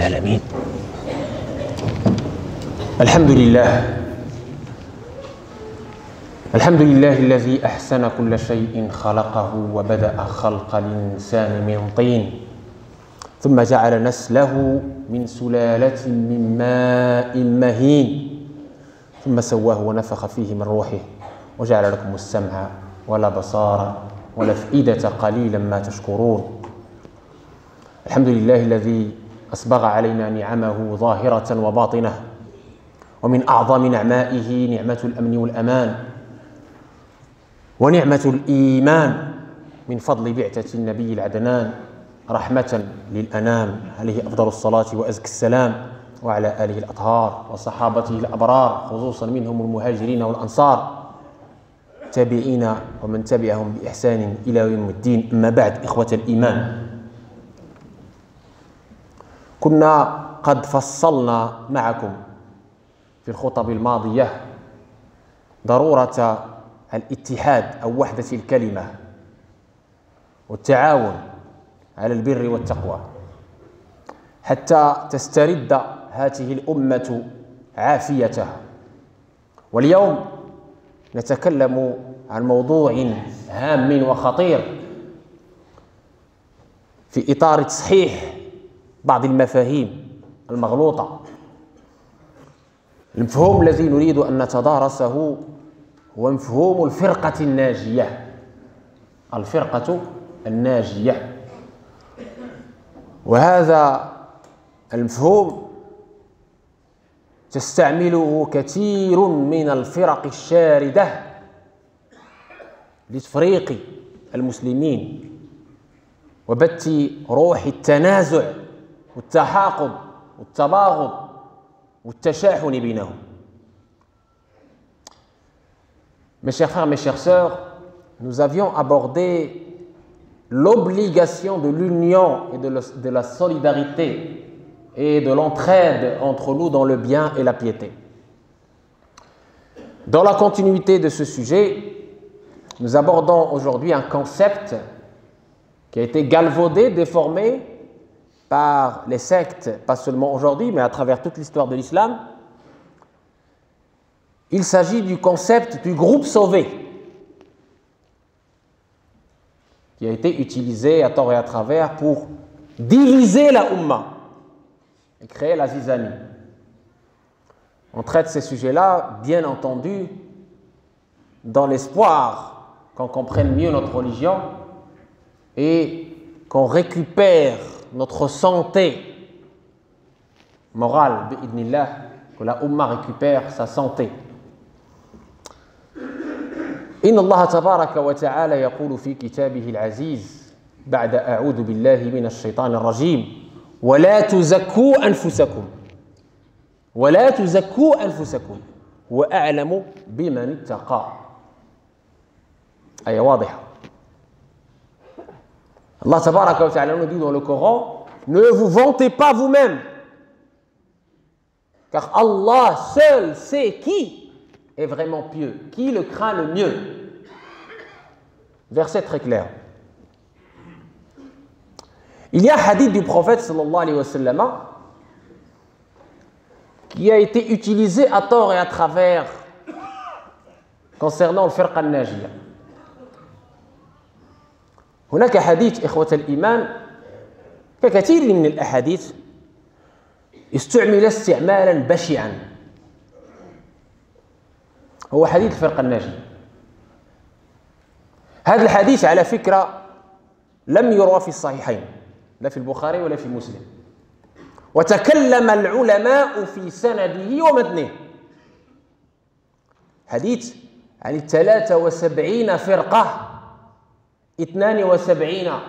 العالمين. الحمد لله الذي أحسن كل شيء خلقه وبدأ خلق الإنسان من طين ثم جعل نسله من سلالة من ماء مهين ثم سواه ونفخ فيه من روحه وجعل لكم السمع ولا بصار ولا أفئدة قليلا ما تشكرون. الحمد لله الذي أسبغ علينا نعمه ظاهرة وباطنة، ومن أعظم نعمائه نعمة الأمن والأمان ونعمة الإيمان من فضل بعثة النبي العدنان رحمة للأنام، عليه أفضل الصلاة وأزكى السلام، وعلى آله الأطهار وصحابته الأبرار خصوصا منهم المهاجرين والأنصار تابعين ومن تبعهم بإحسان إلى يوم الدين. أما بعد، إخوة الإيمان، كنا قد فصلنا معكم في الخطب الماضية ضرورة الاتحاد أو وحدة الكلمة والتعاون على البر والتقوى حتى تسترد هذه الأمة عافيتها. واليوم نتكلم عن موضوع هام وخطير في إطار تصحيح بعض المفاهيم المغلوطة. المفهوم الذي نريد أن نتدارسه هو مفهوم الفرقة الناجية. الفرقة الناجية، وهذا المفهوم تستعمله كثير من الفرق الشاردة لتفريق المسلمين وبث روح التنازع والتحاقد والتباغض والتشاحن بينهم. Mes chers frères, mes chères sœurs, nous avions abordé l'obligation de l'union et de la solidarité et de l'entraide entre nous dans le bien et la piété. Dans la continuité de ce sujet, nous abordons aujourd'hui un concept qui a été galvaudé, déformé par les sectes, pas seulement aujourd'hui, mais à travers toute l'histoire de l'islam. Il s'agit du concept du groupe sauvé, qui a été utilisé à tort et à travers pour diviser la Ummah et créer la zizanie. On traite ces sujets-là, bien entendu, dans l'espoir qu'on comprenne mieux notre religion et qu'on récupère notre santé morale, bi'idnillah, que la Ummah récupère sa santé. إن الله تبارك وتعالى يقول في كتابه العزيز بعد أعوذ بالله من الشيطان الرجيم ولا تزكوا أنفسكم وأعلم بمن اتقى. آية واضحة. Allah tabaraka wa ta'ala nous dit dans le Coran: ne vous vantez pas vous-même, car Allah seul sait qui est vraiment pieux, qui le craint le mieux. Verset très clair. Il y a un hadith du prophète sallallahu alayhi wa sallam qui a été utilisé à tort et à travers concernant le firqa al-najiyya. هناك حديث إخوة الإيمان ككثير من الأحاديث استعمل استعمالا بشعا، هو حديث الفرقة الناجية. هذا الحديث على فكرة لم يروى في الصحيحين، لا في البخاري ولا في مسلم، وتكلم العلماء في سنده ومتنه. حديث عن 73 فرقة، 72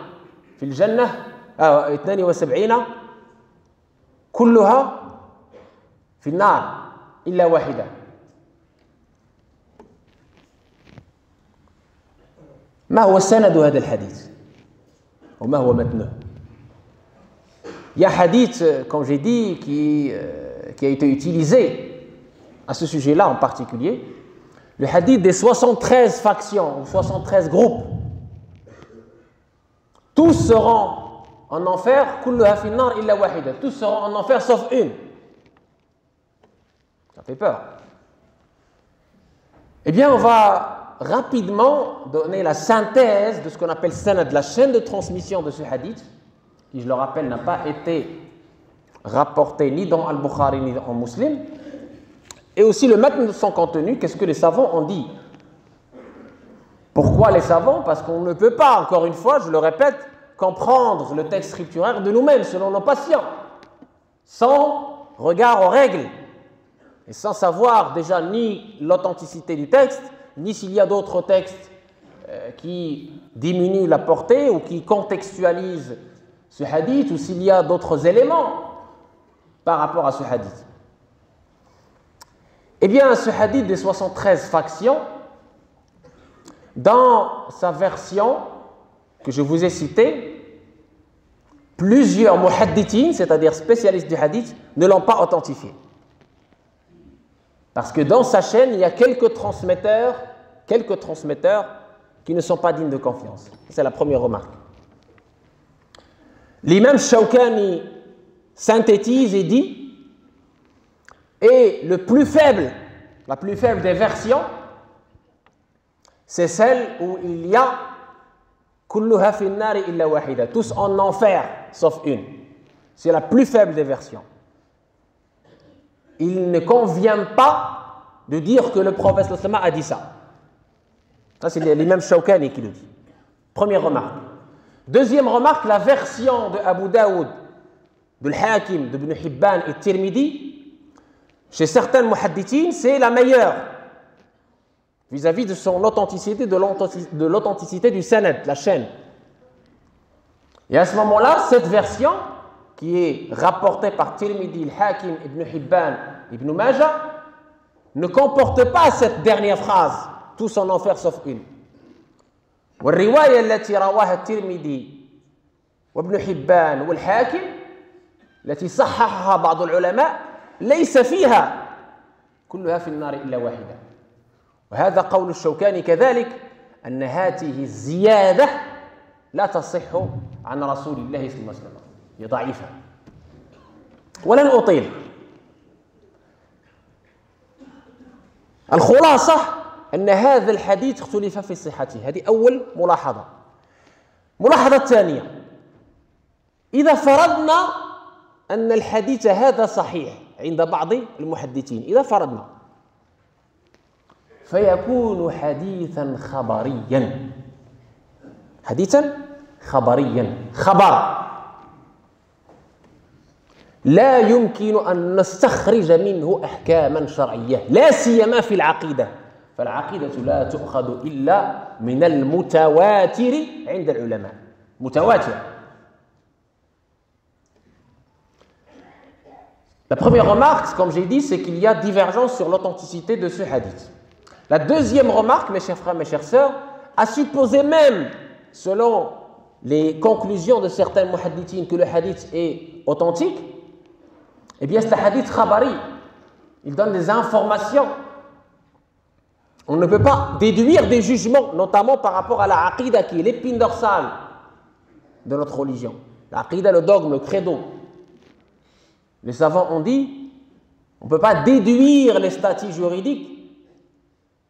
في الجنة، 72 كلها في النار إلا واحدة. ما هو سند هذا الحديث وما هو متنه؟ Il y a un hadith, comme j'ai dit, qui a été utilisé à ce sujet-là en particulier, le hadith des 73 factions ou 73 groupes. Tous seront en enfer, kulluha fi nar illa wahida. Tous seront en enfer sauf une. Ça fait peur. Eh bien, on va rapidement donner la synthèse de ce qu'on appelle sanad, la chaîne de transmission de ce hadith, qui, je le rappelle, n'a pas été rapporté ni dans Al-Bukhari ni en Muslim, et aussi le matn de son contenu, qu'est-ce que les savants ont dit. Pourquoi les savants? Parce qu'on ne peut pas, encore une fois, je le répète, comprendre le texte scripturaire de nous-mêmes, selon nos patients, sans regard aux règles, et sans savoir déjà ni l'authenticité du texte, ni s'il y a d'autres textes qui diminuent la portée ou qui contextualisent ce hadith, ou s'il y a d'autres éléments par rapport à ce hadith. Eh bien, ce hadith des 73 factions, dans sa version que je vous ai citée, plusieurs muhaddithines, c'est-à-dire spécialistes du hadith, ne l'ont pas authentifié. Parce que dans sa chaîne, il y a quelques transmetteurs qui ne sont pas dignes de confiance. C'est la première remarque. L'imam Shawkani synthétise et dit, et la plus faible des versions, c'est celle où il y a kulluha fi nnari illa wahida, tous en enfer sauf une. C'est la plus faible des versions. Il ne convient pas de dire que le prophète a dit ça. Ça, c'est l'imam Shawkani qui le dit. Première remarque. Deuxième remarque, la version de Abu Daoud, de l'Hakim, de Ibn Hibban et Tirmidhi, chez certains muhaddithines, c'est la meilleure vis-à-vis de son authenticité, de l'authenticité du sanad, la chaîne. Et à ce moment-là, cette version, qui est rapportée par Tirmidhi, l'Hakim, Ibn Hibban, Ibn Majah, ne comporte pas cette dernière phrase, tous en enfer sauf une. والرواية التي رواها الترمذي وابن حبان والحاكم التي صححها بعض العلماء ليس فيها كلها في النار إلا واحدة. وهذا قول الشوكاني كذلك أن هذه الزيادة لا تصح عن رسول الله صلى الله عليه وسلم، هي ضعيفة. ولن أطيل. الخلاصة أن هذا الحديث اختلف في صحته. هذه أول ملاحظة. ملاحظة ثانية، إذا فرضنا أن الحديث هذا صحيح عند بعض المحدثين، إذا فرضنا، فيكون حديثا خبريا. حديثا خبريا، خبر لا يمكن أن نستخرج منه أحكاما شرعية، لا سيما في العقيدة، فالعقيدة لا تؤخذ إلا من المتواتر عند العلماء. متواتر. La première remarque, comme j'ai dit, c'est qu'il y a divergence sur l'authenticité de ce hadith. La deuxième remarque, mes chers frères, mes chères sœurs, à supposer même, selon les conclusions de certains muhaddithines, que le hadith est authentique, eh bien c'est un hadith khabari. Il donne des informations. On ne peut pas déduire des jugements, notamment par rapport à la aqidah, qui est l'épine dorsale de notre religion. La aqidah, le dogme, le credo. Les savants ont dit, on ne peut pas déduire les statuts juridiques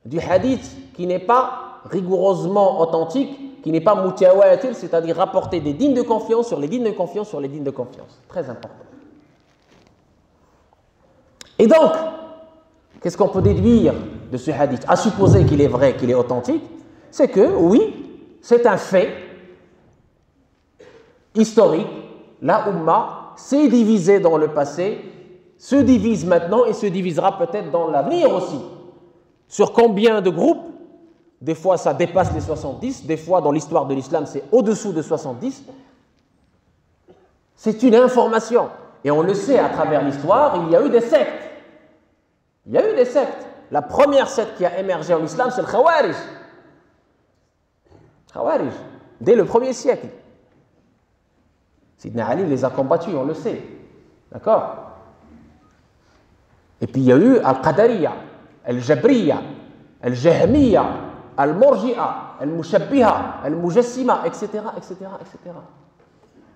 du hadith qui n'est pas rigoureusement authentique, qui n'est pas mutawatir, c'est-à-dire rapporter des dignes de confiance sur les dignes de confiance sur les dignes de confiance. Très important. Et donc, qu'est-ce qu'on peut déduire de ce hadith? À supposer qu'il est vrai, qu'il est authentique, c'est que, oui, c'est un fait historique. La Ummah s'est divisée dans le passé, se divise maintenant et se divisera peut-être dans l'avenir aussi. Sur combien de groupes? Des fois, ça dépasse les 70, des fois, dans l'histoire de l'islam, c'est au-dessous de 70. C'est une information. Et on le sait, à travers l'histoire, il y a eu des sectes. Il y a eu des sectes. La première secte qui a émergé en islam, c'est le Khawarij. Khawarij, dès le 1er siècle. Sidna Ali les a combattus, on le sait. D'accord? Et puis il y a eu Al-Qadariya, Al-Jabriya, Al-Jahmiya, Al-Murji'a, Al-Mushabbiha, Al-Mujassima, etc., etc., etc.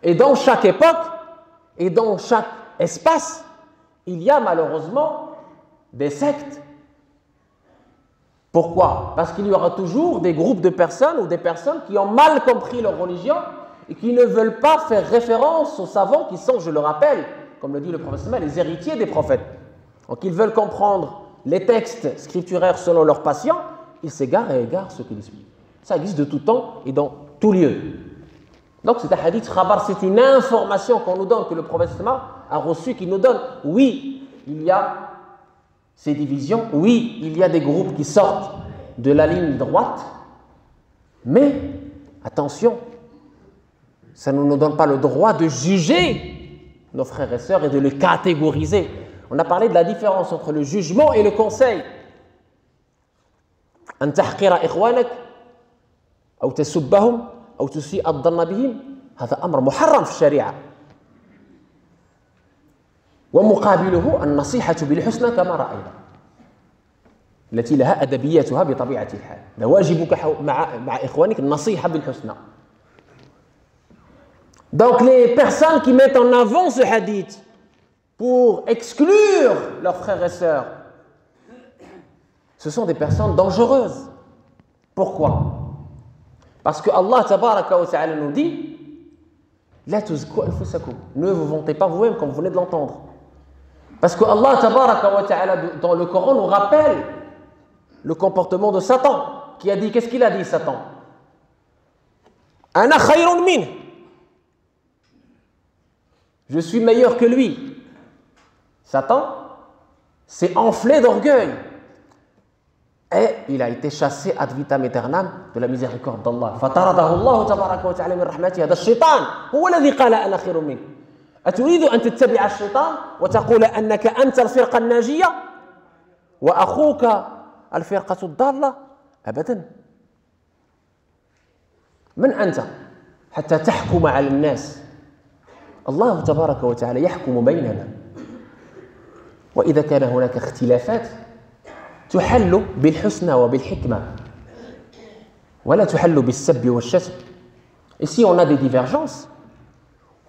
Et dans chaque époque, et dans chaque espace, il y a malheureusement des sectes. Pourquoi? Parce qu'il y aura toujours des groupes de personnes ou des personnes qui ont mal compris leur religion et qui ne veulent pas faire référence aux savants qui sont, je le rappelle, comme le dit le prophète, les héritiers des prophètes. Donc ils veulent comprendre les textes scripturaires selon leurs patients, ils s'égarent et égarent ceux qui les suivent. Ça existe de tout temps et dans tout lieu. Donc c'est un hadith khabar, c'est une information qu'on nous donne, que le prophète a reçue, qui nous donne, oui, il y a ces divisions, oui, il y a des groupes qui sortent de la ligne droite, mais attention, ça ne nous donne pas le droit de juger nos frères et sœurs et de les catégoriser. On a parlé de la différence entre le jugement et le conseil. أن تحقر إخوانك أو تسبهم أو تسيء الظن بهم هذا أمر محرم في الشريعة. ومقابله النصيحة بالحسنى كما رأينا التي لها أدبياتها بطبيعة الحال. واجبك مع إخوانك النصيحة بالحسنى. Donc les personnes qui mettent en avant ce hadith pour exclure leurs frères et sœurs, ce sont des personnes dangereuses. Pourquoi? Parce que Allah tabaraka wa ta'ala nous dit La tuzku anfusakum, ne vous vantez pas vous-même comme vous venez de l'entendre. Parce que Allah tabaraka wa ta'ala dans le Coran nous rappelle le comportement de Satan, qui a dit, qu'est-ce qu'il a dit Satan? Ana khayrun min, je suis meilleur que lui. Satan s'est enflé d'orgueil et il a été chassé ad vitam aeternam de la miséricorde d'Allah. فطرده الله تبارك وتعالى من رحمته. هذا الشيطان هو الذي قال أنا خير منك. أتريد أن تتبع الشيطان وتقول أنك أنت الفرقة الناجية وأخوك الفرقة الضالة؟ أبدا. من أنت حتى تحكم على الناس؟ الله تبارك وتعالى يحكم بيننا، وإذا كان هناك اختلافات تحل بالحسنى وبالحكمة ولا تحل بالسب والشتم. Et si on a des divergences,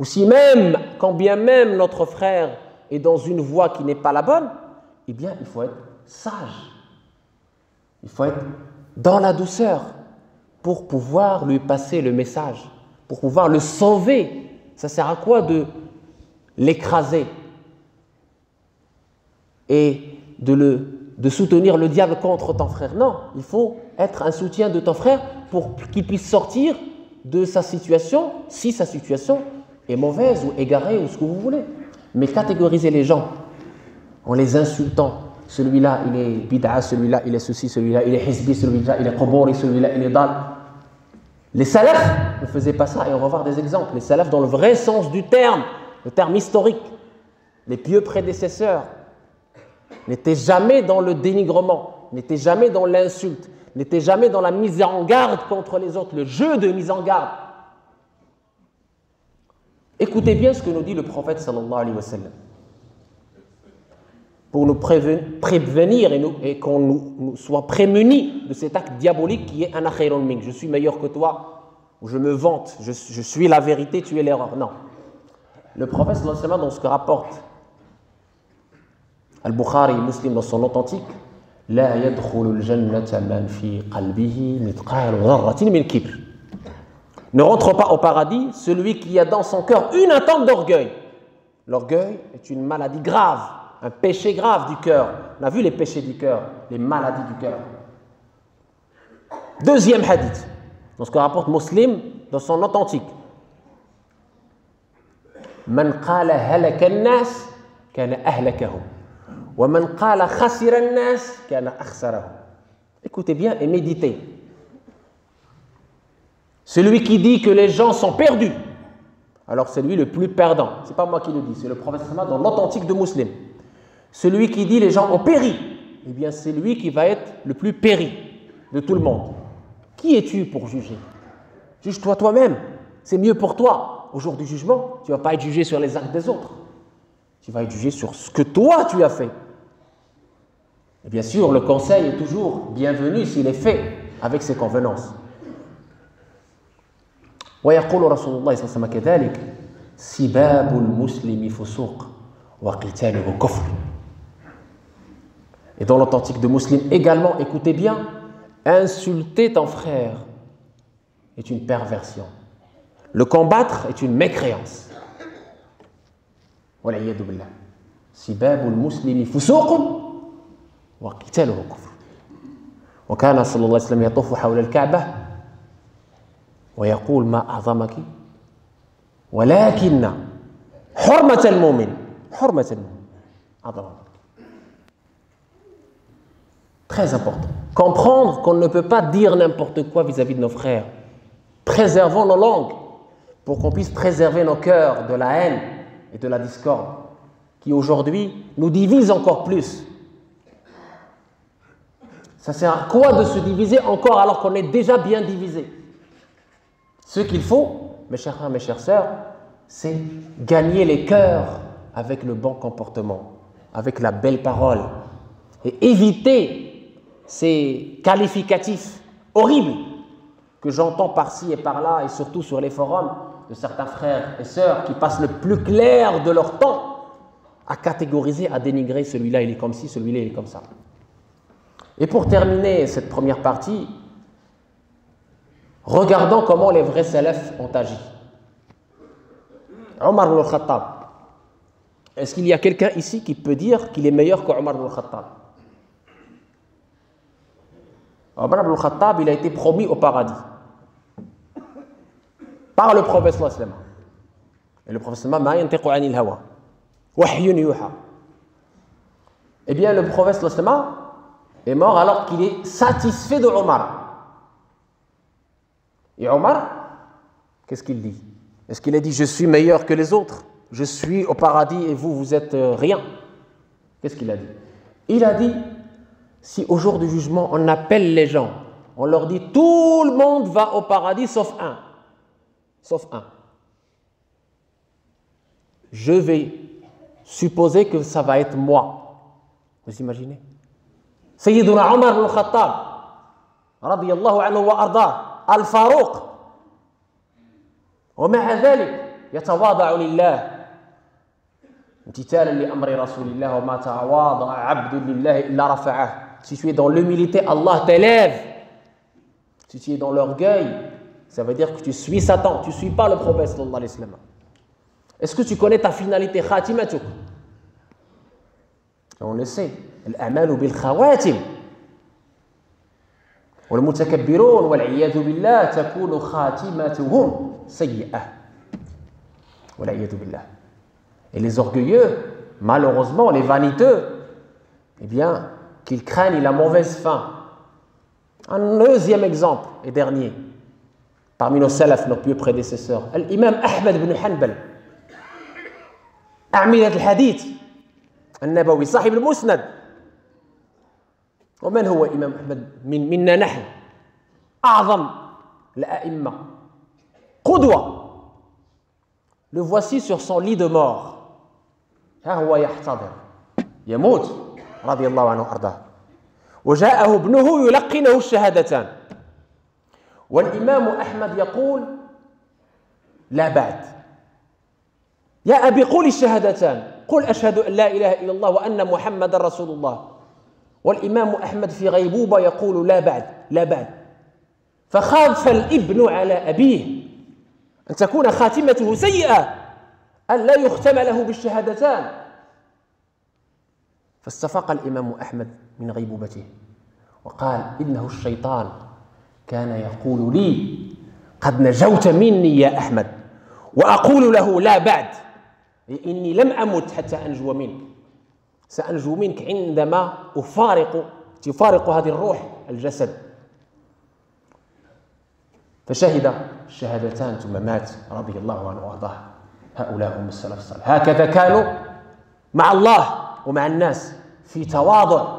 ou si même, quand bien même notre frère est dans une voie qui n'est pas la bonne, eh bien il faut être sage, il faut être dans la douceur pour pouvoir lui passer le message, pour pouvoir le sauver. Ça sert à quoi de l'écraser et de soutenir le diable contre ton frère? Non, il faut être un soutien de ton frère pour qu'il puisse sortir de sa situation, si sa situation est mauvaise ou égarée ou ce que vous voulez. Mais catégoriser les gens en les insultant, celui-là il est bid'a, celui-là il est ceci, celui-là il est hizbi, celui-là il est quburi, celui-là il est dal. Les salafs ne faisaient pas ça, et on va voir des exemples. Les salafs dans le vrai sens du terme, le terme historique, les pieux prédécesseurs n'étaient jamais dans le dénigrement, n'étaient jamais dans l'insulte, n'étaient jamais dans la mise en garde contre les autres, le jeu de mise en garde. Écoutez bien ce que nous dit le prophète sallallahu alayhi wa sallam pour nous prévenir et qu'on nous soit prémunis de cet acte diabolique qui est ana khayrun mink. Je suis meilleur que toi, ou je me vante, je suis la vérité, tu es l'erreur. Non. Le prophète sallallahu alayhi wa sallam, dans ce que rapporte Al-Bukhari, Muslim dans son authentique, La yadkhulu al-jannata man fi qalbihi mithqalu dharratin min kibr. Ne rentre pas au paradis celui qui a dans son cœur une attente d'orgueil. L'orgueil est une maladie grave, un péché grave du cœur. On a vu les péchés du cœur, les maladies du cœur. Deuxième hadith, dans ce que rapporte Muslim dans son authentique. Man qala halaka an-nas kana ahlakahum wa man qala khasira an-nas kana akhsarahum. Écoutez bien et méditez. Celui qui dit que les gens sont perdus, alors c'est lui le plus perdant. Ce n'est pas moi qui le dis, c'est le prophète dans l'authentique de Muslim. Celui qui dit les gens ont péri, eh bien c'est lui qui va être le plus péri de tout le monde. Qui es-tu pour juger? Juge-toi toi-même, c'est mieux pour toi. Au jour du jugement, tu ne vas pas être jugé sur les actes des autres. Tu vas être jugé sur ce que toi tu as fait. Et bien sûr, le conseil est toujours bienvenu s'il est fait avec ses convenances. ويقول رسول الله صلى الله عليه وسلم كذلك Sibabul muslimi fusuq wa qitaluhu kufr. Et dans l'authentique de Muslim également, écoutez bien, insulter ton frère est une perversion. Le combattre est une mécréance. Wal'iyadu billah. Sibabul muslimi fusuq wa qitaluhu kufr. وكان صلى الله عليه وسلم يطوف حول الكعبة ويقول ما أعظمك ولكن حرمة المؤمن أعظم. Très important. Comprendre qu'on ne peut pas dire n'importe quoi vis-à-vis de nos frères. Préservons nos langues pour qu'on puisse préserver nos cœurs de la haine et de la discorde qui aujourd'hui nous divisent encore plus. Ça sert à quoi de se diviser encore alors qu'on est déjà bien divisé? Ce qu'il faut, mes chers frères, mes chères sœurs, c'est gagner les cœurs avec le bon comportement, avec la belle parole et éviter ces qualificatifs horribles que j'entends par-ci et par-là et surtout sur les forums de certains frères et sœurs qui passent le plus clair de leur temps à catégoriser, à dénigrer celui-là il est comme ci, celui-là il est comme ça. Et pour terminer cette première partie, regardons comment les vrais salafs ont agi. Omar ibn al-Khattab. Est-ce qu'il y a quelqu'un ici qui peut dire qu'il est meilleur qu'Omar ibn al-Khattab? Omar ibn al-Khattab, il a été promis au paradis par le prophète sallallahu alayhi wa sallam. Et le prophète sallallahu alayhi wa sallam, ma yantiqu anil hawa, wahyun yuha. Eh bien, le prophète sallallahu alayhi wa sallam est mort alors qu'il est satisfait de Omar. Et Omar, qu'est-ce qu'il dit? Est-ce qu'il a dit je suis meilleur que les autres? Je suis au paradis et vous, vous êtes rien? Qu'est-ce qu'il a dit? Il a dit si au jour du jugement on appelle les gens, on leur dit tout le monde va au paradis sauf un. Sauf un. Je vais supposer que ça va être moi. Vous imaginez? سيدنا عمر بن الخطاب رضي الله عنه وأرضاه الفاروق ومع ذلك يتواضع لله امتثالا لأمر رسول الله وما تواضع عبد لله إلا رفعه. Si tu es dans l'humilité, Allah t'élève. Si tu es dans l'orgueil, ça veut dire que tu suis Satan, tu ne suis pas le prophète sallallahu alayhi wa sallam. Est-ce que tu connais ta finalité? Khatimatuk. On le sait. الأعمال بالخواتم والمتكبرون والعياذ بالله تكون خاتمتهم سيئة والعياذ بالله. Et les orgueilleux, malheureusement, les vaniteux, eh bien, qu'ils craignent la mauvaise fin. Un deuxième exemple et dernier, parmi nos salafs, nos pieux prédécesseurs, l'imam Ahmed ibn Hanbal, أعمدة الحديث النبوي صاحب المسند. ومن هو إمام أحمد منا نحن؟ أعظم الأئمة قدوة. Le voici sur son lit de mort. ها هو يحتضر يموت رضي الله عنه وأرضاه. وجاءه ابنه يلقنه الشهادتان. والإمام أحمد يقول لا بعد يا أبي قل الشهادتان قل أشهد أن لا إله إلا الله وأن محمد رسول الله. والإمام أحمد في غيبوبة يقول لا بعد لا بعد. فخاف الابن على أبيه أن تكون خاتمته سيئة أن لا يختم له بالشهادتان. فاستفاق الإمام أحمد من غيبوبته وقال إنه الشيطان كان يقول لي قد نجوت مني يا أحمد وأقول له لا بعد إني لم أمت حتى أنجو منك. سأنجو منك عندما تفارق هذه الروح الجسد. فشهد الشهادتان ثم مات رضي الله عنه وارضاه. هؤلاء هم السلف الصالح. هكذا كانوا مع الله ومع الناس في تواضع.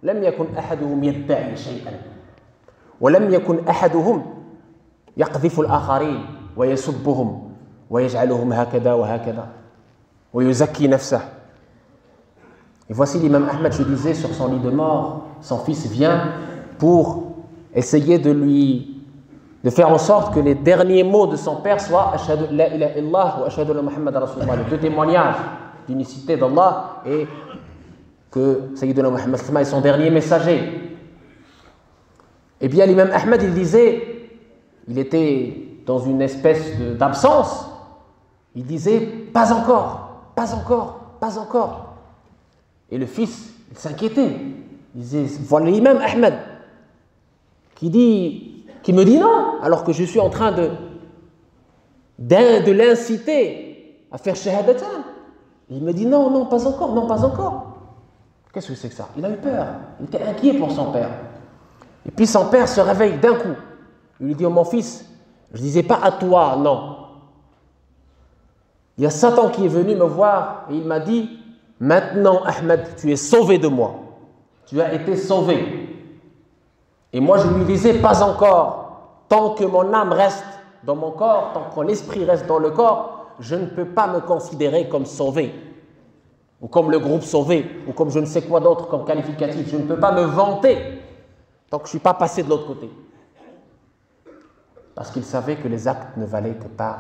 لم يكن أحدهم يدعي شيئا ولم يكن أحدهم يقذف الآخرين ويسبهم ويجعلهم هكذا وهكذا ويزكي نفسه. Et voici l'imam Ahmed, je disais, sur son lit de mort, son fils vient pour essayer de lui de faire en sorte que les derniers mots de son père soient Ashhadu la ilaha illallah wa ashhadu anna Muhammadan Rasulullah, les deux témoignages d'unicité d'Allah et que Sayyiduna Muhammad est son dernier messager. Et bien l'imam Ahmed, il disait, il était dans une espèce d'absence, il disait pas encore, pas encore, pas encore. Et le fils, il s'inquiétait. Il disait, voilà l'imam Ahmed qui me dit non, alors que je suis en train de l'inciter à faire shahadatan. Il me dit non, non, pas encore, non, pas encore. Qu'est-ce que c'est que ça? Il a eu peur, il était inquiet pour son père. Et puis son père se réveille d'un coup. Il lui dit, oh mon fils, je ne disais pas à toi, non. Il y a Satan qui est venu me voir et il m'a dit, maintenant Ahmed, tu es sauvé de moi. Tu as été sauvé. Et moi je lui disais, pas encore. Tant que mon âme reste dans mon corps, tant que mon esprit reste dans le corps, je ne peux pas me considérer comme sauvé. Ou comme le groupe sauvé, ou comme je ne sais quoi d'autre comme qualificatif. Je ne peux pas me vanter tant que je ne suis pas passé de l'autre côté. Parce qu'il savait que les actes ne valaient que par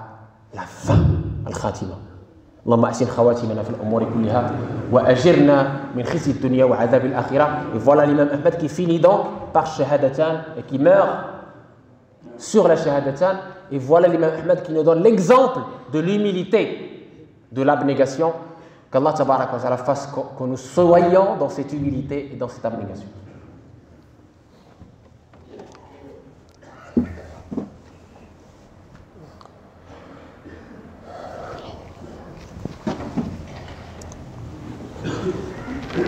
la fin, al-khatima. Allahumma ahsin khawatimana fil umuri kulliha wa ajirna min khizyi ad-dunya wa adhab al-akhirah. Et voilà l'imam Ahmed qui finit donc par shahadatan et qui meurt sur la shahadatan. Et voilà l'imam Ahmed qui nous donne l'exemple de l'humilité, de l'abnégation. Qu'Allah tabaraka wa ta'ala fasse que nous soyons dans cette humilité et dans cette abnégation.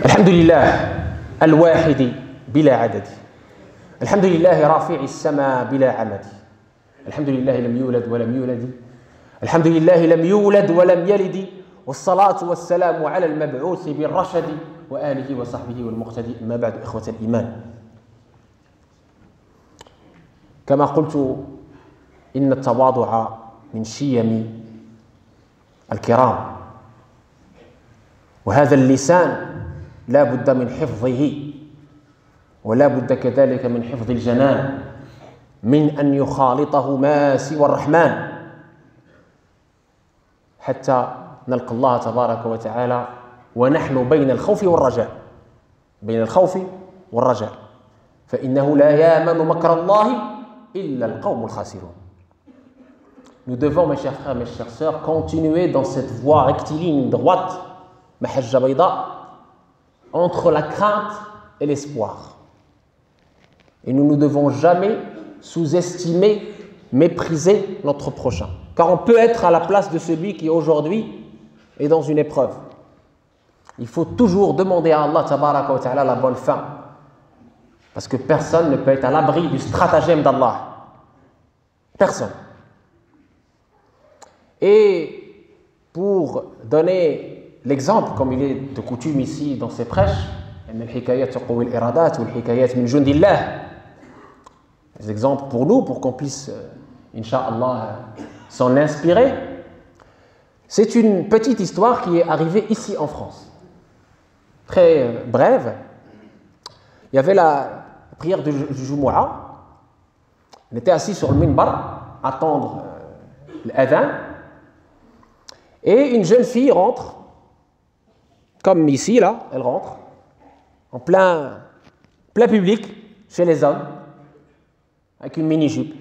الحمد لله الواحد بلا عدد الحمد لله رافع السماء بلا عمد الحمد لله لم يولد ولم يولد الحمد لله لم يولد ولم يلد والصلاة والسلام على المبعوث بالرشد وآله وصحبه والمقتدي أما بعد إخوة الإيمان كما قلت إن التواضع من شيم الكرام وهذا اللسان لا بد من حفظه ولا بد كذلك من حفظ الجنان من أن يخالطه ما سوى الرحمن حتى نلقى الله تبارك وتعالى ونحن بين الخوف والرجاء بين الخوف والرجاء فإنه لا يامن مكر الله إلا القوم الخاسرون. Nous devons, mes chers frères, mes chères sœurs, continuer dans cette voie rectiligne droite, mahajja bayda, entre la crainte et l'espoir. Et nous ne devons jamais sous-estimer, mépriser notre prochain. Car on peut être à la place de celui qui aujourd'hui est dans une épreuve. Il faut toujours demander à Allah tabaraka wa ta'ala la bonne fin. Parce que personne ne peut être à l'abri du stratagème d'Allah. Personne. Et pour donner l'exemple, comme il est de coutume ici dans ces prêches, les exemples pour nous, pour qu'on puisse, Inch'Allah, s'en inspirer. C'est une petite histoire qui est arrivée ici en France. Très brève. Il y avait la prière du Jumu'ah. On était assis sur le minbar, à attendre l'adhan. Et une jeune fille rentre, comme ici, là, elle rentre, en plein public, chez les hommes, avec une mini-jupe.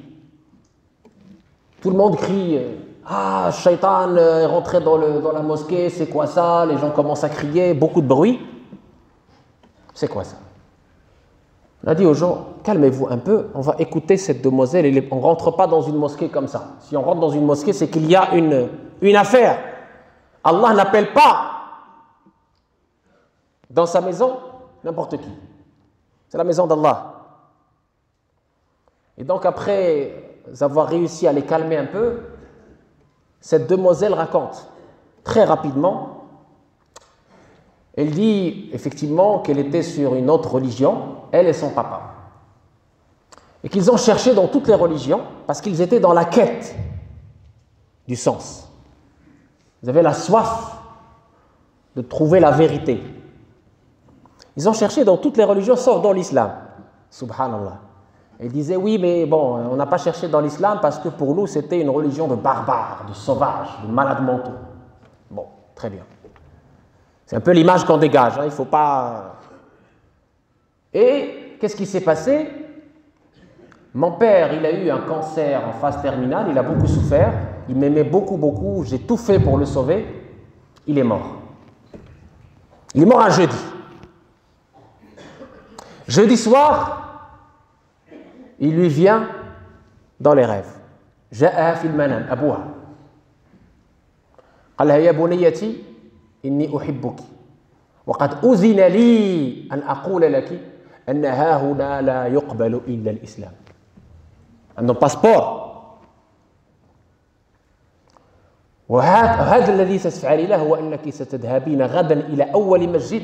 Tout le monde crie « Ah, Shaitan est rentré dans la mosquée, c'est quoi ça ?» Les gens commencent à crier, beaucoup de bruit. C'est quoi ça? On a dit aux gens « Calmez-vous un peu, on va écouter cette demoiselle, et on ne rentre pas dans une mosquée comme ça. Si on rentre dans une mosquée, c'est qu'il y a une affaire. Allah n'appelle pas dans sa maison n'importe qui. C'est la maison d'Allah. Et donc après avoir réussi à les calmer un peu, cette demoiselle raconte très rapidement. Elle dit effectivement qu'elle était sur une autre religion, elle et son papa. Et qu'ils ont cherché dans toutes les religions parce qu'ils étaient dans la quête du sens. Ils avaient la soif de trouver la vérité. Ils ont cherché dans toutes les religions sauf dans l'islam. Subhanallah. Il disait oui, mais bon, on n'a pas cherché dans l'islam parce que pour nous c'était une religion de barbares, de sauvages, de malades mentaux. Bon, très bien. C'est un peu l'image qu'on dégage, hein, il ne faut pas... Et qu'est-ce qui s'est passé? Mon père, il a eu un cancer en phase terminale, il a beaucoup souffert, il m'aimait beaucoup, beaucoup, j'ai tout fait pour le sauver, il est mort. Il est mort un jeudi. Jeudi soir, il lui vient dans les rêves. جاءها في المنام أبوها قال لها يا بنيتي إني أحبك وقد أذن لي أن أقول لك أن ها هنا لا يقبل إلا الإسلام. عندهم باسبور. وهذا الذي ستفعلي له هو أنك ستذهبين غدا إلى أول مسجد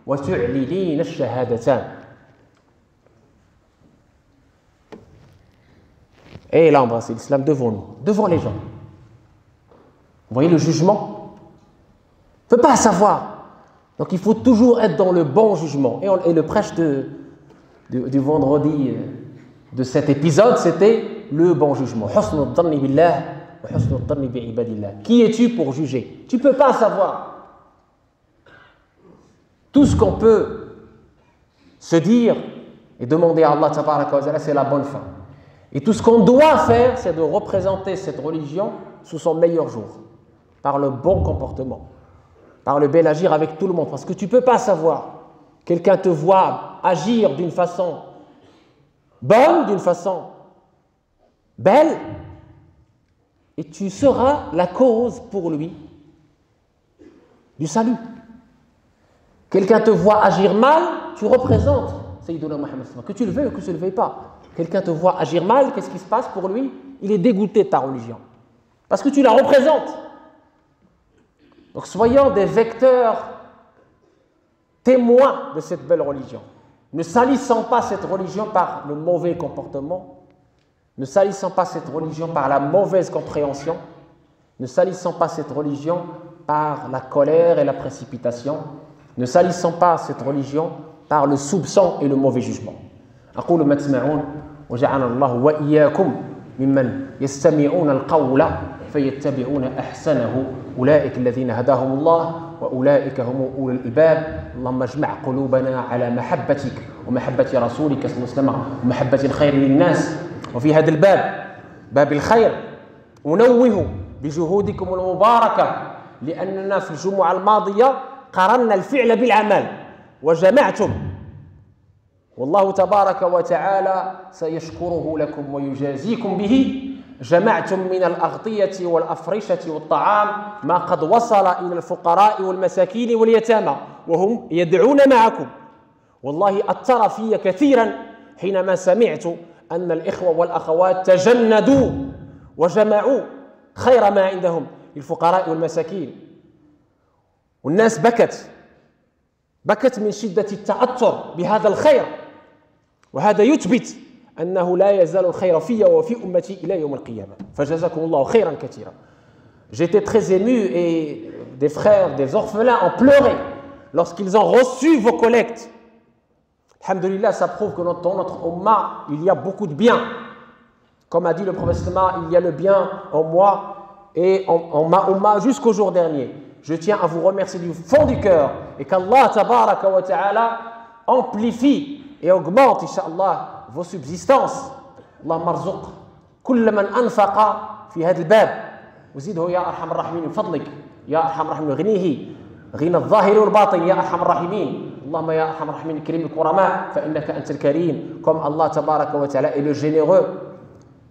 وتعلنين الشهادتان. Et il a embrassé l'islam devant nous, devant les gens. Vous voyez le jugement? On ne peut pas savoir. Donc il faut toujours être dans le bon jugement. Et le prêche du vendredi de cet épisode, c'était le bon jugement. Qui es-tu pour juger? Tu ne peux pas savoir. Tout ce qu'on peut se dire et demander à Allah, c'est la bonne fin. Et tout ce qu'on doit faire, c'est de représenter cette religion sous son meilleur jour, par le bon comportement, par le bel agir avec tout le monde. Parce que tu ne peux pas savoir. Quelqu'un te voit agir d'une façon bonne, d'une façon belle, et tu seras la cause pour lui du salut. Quelqu'un te voit agir mal, tu représentes Sayyiduna Muhammad, que tu le veuilles ou que tu ne le veuilles pas. Quelqu'un te voit agir mal, qu'est-ce qui se passe pour lui? Il est dégoûté de ta religion. Parce que tu la représentes. Donc soyons des vecteurs témoins de cette belle religion. Ne salissons pas cette religion par le mauvais comportement. Ne salissons pas cette religion par la mauvaise compréhension. Ne salissons pas cette religion par la colère et la précipitation. Ne salissons pas cette religion par le soupçon et le mauvais jugement. أقول ما تسمعون وجعلنا الله وإياكم ممن يستمعون القول فيتبعون أحسنه أولئك الذين هداهم الله وأولئك هم أولو الألباب. اللهم اجمع قلوبنا على محبتك ومحبة رسولك صلى الله عليه وسلم ومحبة الخير للناس. وفي هذا الباب باب الخير أنوه بجهودكم المباركة لأننا في الجمعة الماضية قرنا الفعل بالعمل وجمعتم والله تبارك وتعالى سيشكره لكم ويجازيكم به. جمعتم من الأغطية والأفرشة والطعام ما قد وصل إلى الفقراء والمساكين واليتامى وهم يدعون معكم. والله أثر في كثيرا حينما سمعت أن الإخوة والأخوات تجندوا وجمعوا خير ما عندهم للفقراء والمساكين. والناس بكت من شدة التأثر بهذا الخير. وهذا يثبت أنه لا يزال الخير في وفي أمتي إلى يوم القيامة. فجزاكم الله خيرا كثيرا. J'étais très ému et des frères, des orphelins ont pleuré lorsqu'ils ont reçu vos collectes. Alhamdulillah, ça prouve que dans notre Ummah, il y a beaucoup de bien. Comme a dit le prophète, il y a le bien en moi et en ma Ummah jusqu'au jour dernier. Je tiens à vous remercier du fond du cœur et qu'Allah tabaraka wa ta'ala amplifie et augmente, Inch'Allah, vos subsistances. Allahumma arzuq kulla man anfaqa fi hadha al-bab وزيده يا أرحم الراحمين من فضلك يا أرحم الراحمين غنيه غنى الظاهر والباطن يا أرحم الراحمين. اللهم يا أرحم الراحمين الكريم الكرماء فإنك أنت الكريم. Comme Allah tabaraka wa ta'ala est le généreux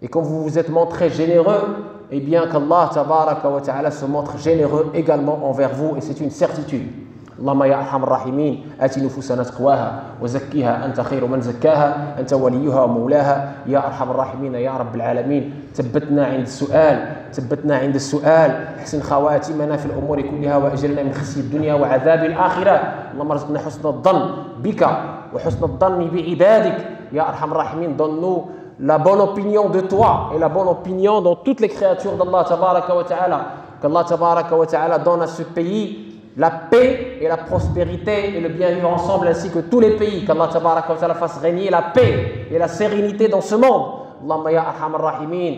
et comme vous vous êtes montré généreux, et bien qu'Allah tabaraka wa ta'ala se montre généreux également envers vous, et c'est une certitude. اللهم يا أرحم الراحمين آت نفوسنا تقواها وزكيها أنت خير من زكاها أنت وليها ومولاها يا أرحم الراحمين يا رب العالمين. ثبتنا عند السؤال احسن خواتمنا في الأمور كلها وأجلنا من خزي الدنيا وعذاب الآخرة. اللهم ارزقنا حسن الظن بك وحسن الظن بعبادك يا أرحم الراحمين. Donne-nous la bonne opinion de toi et la bonne opinion dans toutes les créatures d'Allah tabaraka wa ta'ala. Qu'Allah tabaraka wa ta'ala donne à ce pays la paix et la prospérité et le bien vivre ensemble, ainsi que tous les pays, qu'Allah tabaraka wa ta'ala fasse régner la paix et la sérénité dans ce monde. Allahumma ya arhamar rahimin,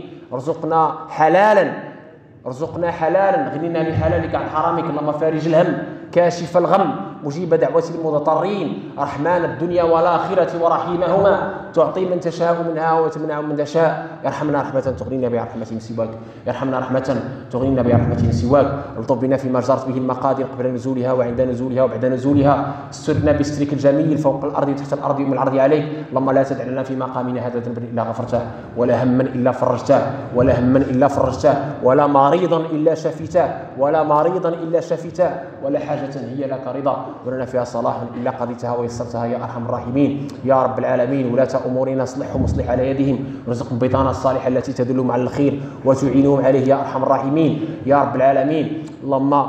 ارزقنا حلالا غنينا لحلالك عن حرامك. اللهم فارج الهم كاشف الغم مجيب دعوة المضطرين رحمن الدنيا والآخرة ورحيمهما تعطي من تشاء منها وتمنع من تشاء. ارحمنا رحمة تغنينا بها رحمة من سواك، ارحمنا رحمة تغنينا بها رحمة من سواك. الطف بنا فيما جرت به المقادير قبل نزولها وعند نزولها وبعد نزولها. استرنا بسترك الجميل فوق الأرض وتحت الأرض ومن العرض عليك. اللهم لا تدع لنا في مقامنا هذا ذنبا إلا غفرته، ولا هما إلا فرجته، ولا هما إلا فرجته، ولا مريضا إلا شفيته، ولا مريضا إلا شفيته، ولا حاجة هي لك رضا ولنا فيها صلاح إلا قضيتها ويسرتها يا أرحم الراحمين يا رب العالمين. ولاة أمورنا اصلحهم واصلح على يدهم، وارزقهم بطانة الصالحة التي تدلهم على الخير وتعينهم عليه يا أرحم الراحمين يا رب العالمين. اللهم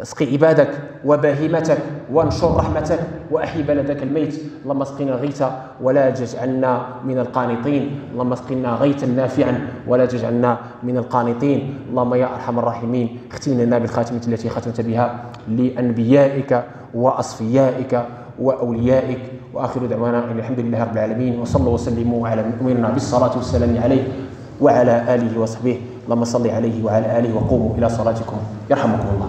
اسقي عبادك وبهيمتك وانشر رحمتك واحي بلدك الميت. اللهم اسقنا الغيث ولا تجعلنا من القانطين، اللهم اسقنا غيثا نافعا ولا تجعلنا من القانطين. اللهم يا ارحم الراحمين اختم لنا بالخاتمه التي ختمت بها لانبيائك واصفيائك واوليائك. واخر دعوانا ان الحمد لله رب العالمين، وصلوا وسلموا على امرنا بالصلاه والسلام عليه وعلى اله وصحبه. اللهم صل عليه وعلى اله وقوموا الى صلاتكم يرحمكم الله.